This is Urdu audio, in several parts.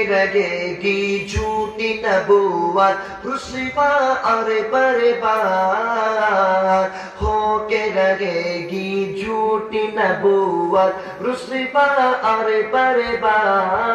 رگے گی جھوٹی نبوت رسوا اور برباد ہو کے رگے گی جھوٹی نبوت رسوا اور برباد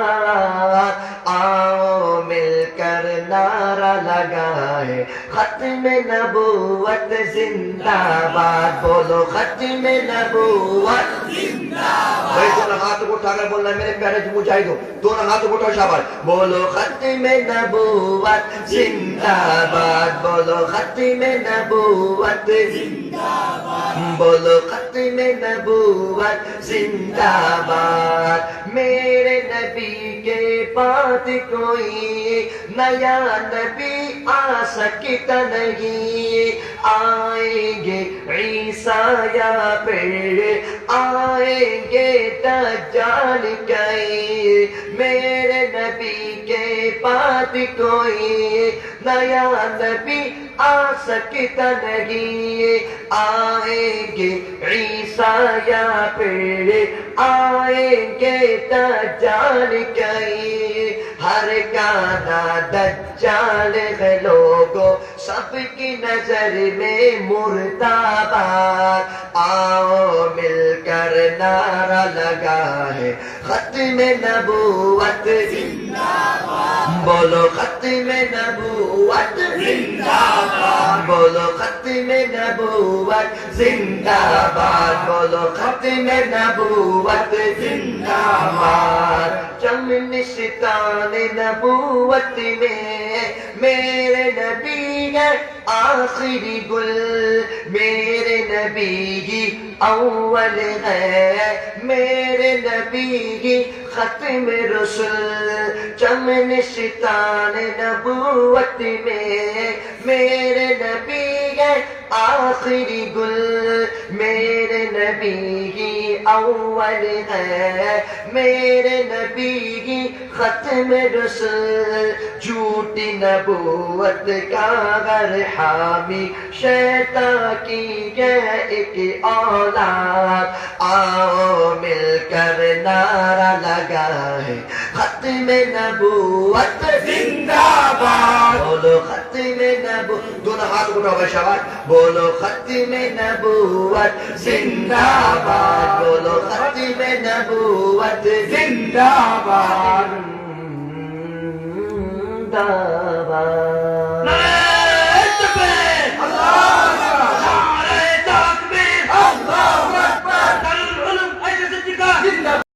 آؤ مل کر نعرہ لگائے ختم نبوت زندہ باد بولو ختم نبوت بھائی دونوں ہاتھ اٹھا کر بولنا میرے پیارے مجاہدوں دونوں ہاتھ اٹھاؤ شاباش بولو ختم نبوت زندہ باد بولو ختم نبوت زندہ باد بولو ختم نبوت زندہ باد میرے نبی کے بعد کوئی نیا نبی آ سکتا نہیں آئیں گے عیسیٰ یا پھر آئیں گے دجال کئی میرے نبی کے بعد کوئی نیا نبی آ سکتا نہیں آئیں گے عیسیٰ یا پھر آئیں گے دجال کئی ہر گانا دجال ہے لوگوں سب کی نظر میں مرداباد آؤ مل کر نعرہ لگائے ختم نبوت زندہ باد بولو ختم نبوت زندہ باد بولو ختم نبوت زندہ باد بولو ختم نبوت زندہ باد چمنشتان نبوت میں میرے نبی ہے آخری گل میرے نبی ہی اول ہے میرے نبی ہی ختم رسول چمنشتان نبوت میں میرے نبی ہے آخری گل میرے نبی ہی اول ہے میرے نبی ہی ختم رسول جھوٹی نبوت کا غر حامی شیطان کی ہے ایک اولاد آؤ مل کر نعرہ لگائے ختم نبوت زندہ باد بولو ختم نبوت دونوں ہاتھ اٹھاؤ بھائی شاباش بولو ختم نبوت زندہ باد بولو ختم نبوت زندہ باد زندہ باد